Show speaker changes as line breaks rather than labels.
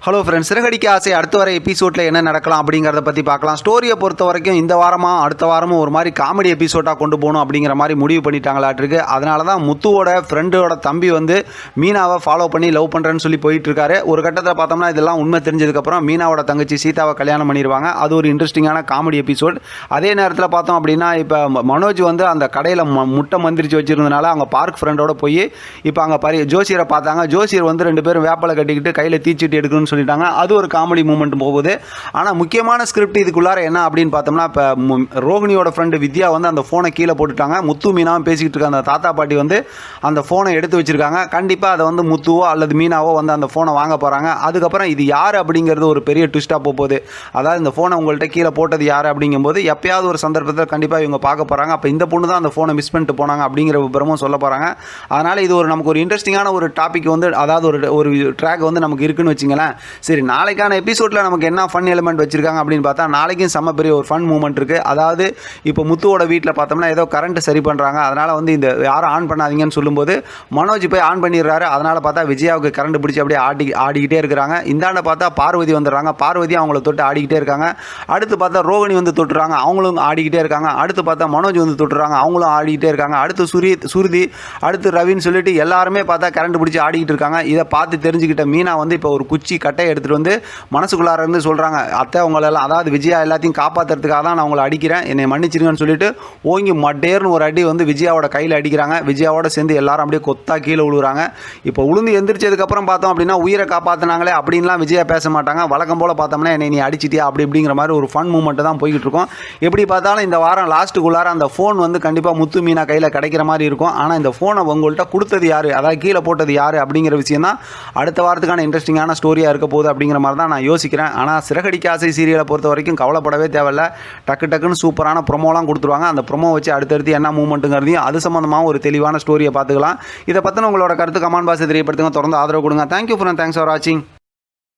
Hello friends, Siragadikka ஆசை அடுத்த வர எபிசோடில் என்ன நடக்கலாம் அப்படிங்கிறத பற்றி பார்க்கலாம். ஸ்டோரியை பொறுத்த வரைக்கும் இந்த வாரமாக அடுத்த வாரமும் ஒரு மாதிரி காமெடி எபிசோடாக கொண்டு போகணும் அப்படிங்கிற மாதிரி முடிவு பண்ணிட்டாங்களாட்டிருக்கு. அதனால தான் முத்துவோட ஃப்ரெண்டோட தம்பி வந்து மீனாவை ஃபாலோ பண்ணி லவ் பண்ணுறேன்னு சொல்லி போயிட்டுருக்காரு. ஒரு கட்டத்தில் பார்த்தோம்னா இதெல்லாம் உண்மை தெரிஞ்சதுக்கப்புறம் மீனாவோட தங்கச்சி சீதாவை கல்யாணம் பண்ணிடுவாங்க. அது ஒரு இன்ட்ரெஸ்டிங்கான காமெடி எபிசோட். அதே நேரத்தில் பார்த்தோம் அப்படின்னா இப்போ மனோஜ் வந்து அந்த கடையில் முட்டை மந்திரிச்சு வச்சுருந்தனால அவங்க பார்க் ஃப்ரெண்டோட போய் இப்போ அங்கே ஜோசியரை பார்த்தாங்க. ஜோசியர் வந்து 2 பேரும் வேப்பலை கட்டிக்கிட்டு கையில் தீச்சிட்டு எடுக்கணும்னு சொல்லிட்டாங்க. அது ஒரு காமெடி மூமெண்ட் போகுது. ஆனால் முக்கியமான ஸ்கிரிப்ட் இதுக்குள்ளார என்ன அப்படின்னு பார்த்தோம்னா, இப்போ ரோஹிணியோட ஃப்ரெண்டு வித்யா வந்து அந்த ஃபோனை கீழே போட்டுட்டாங்க. முத்து மீனாவும் பேசிக்கிட்டு இருக்க அந்த தாத்தா பாட்டி வந்து அந்த ஃபோனை எடுத்து வச்சிருக்காங்க. கண்டிப்பாக அதை வந்து முத்துவோ அல்லது மீனாவோ வந்து அந்த ஃபோனை வாங்க போகிறாங்க. அதுக்கப்புறம் இது யார் அப்படிங்கிறது ஒரு பெரிய ட்விஸ்ட்டாக போகுது. அதாவது இந்த ஃபோனை உங்கள்கிட்ட கீழே போட்டது யார் அப்படிங்கும்போது எப்பயாவது ஒரு சந்தர்ப்பத்தில் கண்டிப்பாக இவங்க பார்க்க போகிறாங்க. அப்போ இந்த பொண்ணு தான் அந்த ஃபோனை மிஸ் பண்ணிட்டு போனாங்க அப்படிங்கிற விபரமும் சொல்ல போகிறாங்க. அதனால் இது ஒரு நமக்கு ஒரு இன்ட்ரெஸ்டிங்கான ஒரு டாபிக் வந்து, அதாவது ஒரு ட்ராக் வந்து நமக்கு இருக்குன்னு வச்சிங்களேன். சரி, நாளைக்கான எபிசோடில் நமக்கு என்ன ஃபன் எலிமெண்ட் வச்சுருக்காங்க அப்படின்னு பார்த்தா, நாளைக்கும் செம்ம பெரிய ஒரு ஃபன் மூமெண்ட் இருக்குது. அதாவது இப்போ முத்துவோட வீட்டில் பார்த்தோம்னா ஏதோ கரண்ட் சரி பண்ணுறாங்க. அதனால் வந்து இந்த யாரும் ஆன் பண்ணாதீங்கன்னு சொல்லும்போது மனோஜ் போய் ஆன் பண்ணிடுறாரு. அதனால் பார்த்தா விஜயாவுக்கு கரண்ட் பிடிச்சி அப்படியே ஆடிக்கிட்டே இருக்கிறாங்க. இந்தாண்ட பார்த்தா பார்வதி வந்துடுறாங்க. பார்வதி அவங்கள தொட்டு ஆடிக்கிட்டே இருக்காங்க. அடுத்து பார்த்தா ரோகிணி வந்து தொட்டுறாங்க, அவங்களும் ஆடிக்கிட்டே இருக்காங்க. அடுத்து பார்த்தா மனோஜ் வந்து தொட்டுறாங்க, அவங்களும் ஆடிக்கிட்டே இருக்காங்க. அடுத்து சுருதி, அடுத்து ரவின்னு சொல்லிட்டு எல்லாருமே பார்த்தா கரண்ட் பிடிச்சி ஆடிக்கிட்டு இருக்காங்க. இதை பார்த்து தெரிஞ்சுக்கிட்ட மீனா வந்து இப்போ ஒரு குச்சி கட்டையை எடுத்துகிட்டு வந்து மனசுக்குள்ளார இருந்து சொல்கிறாங்க, அத்தை உங்களெல்லாம், அதாவது விஜயா எல்லாத்தையும் காப்பாற்றுறதுக்காக தான் நான் உங்களை அடிக்கிறேன், என்னை மன்னிச்சிருங்கன்னு சொல்லிட்டு ஓங்கி மட்டேர்னு ஒரு அடி வந்து விஜயாவோட கையில் அடிக்கிறாங்க. விஜயாவோட சேர்ந்து எல்லாரும் அப்படியே கொத்தா கீழே விழுகிறாங்க. இப்போ உளுந்து எந்திரிச்சதுக்கப்புறம் பார்த்தோம் அப்படின்னா உயிரை காப்பாற்றினாங்களே அப்படின்லாம் விஜயா பேச மாட்டாங்க. வழக்கம் போல் பார்த்தோம்னா என்னை நீ அடிச்சிட்டியா அப்படி இப்படிங்கிற மாதிரி ஒரு ஃபன் மூமெண்ட்டு தான் போய்கிட்டு இருக்கும். எப்படி பார்த்தாலும் இந்த வாரம் லாஸ்ட்டுக்குள்ளார அந்த ஃபோன் வந்து கண்டிப்பாக முத்து மீனா கையில் கிடைக்கிற மாதிரி இருக்கும். ஆனால் இந்த ஃபோனை உங்கள்கிட்ட கொடுத்தது யார், அதாவது கீழே போட்டது யார் அப்படிங்கிற விஷயம் தான் அடுத்த வாரத்துக்கான இன்ட்ரெஸ்டிங்கான ஸ்டோரியாக இருக்க போகுது அப்படிங்கிற மாதிரி தான் நான் யோசிக்கிறேன். ஆனால் சிறகடிக்க ஆசை சீரியலை பொறுத்த வரைக்கும் கவலைப்படவே தேவையில்ல. டக்குன்னு சூப்பரான ப்ரொமோலாம் கொடுத்துருவாங்க. அந்த ப்ரொமோ வச்சு அடுத்தடுத்து என்ன மூமெண்ட்டுங்கிறதையும் அது சம்மந்தமாக ஒரு தெளிவான ஸ்டோரியை பார்த்துக்கலாம். இதை பற்றின உங்களோட கருத்து கமெண்ட் பாக்ஸில் தெரியப்படுத்துங்க. தொடர்ந்து ஆதரவு கொடுங்க. தேங்க்யூ ஃபார் வாட்சிங்.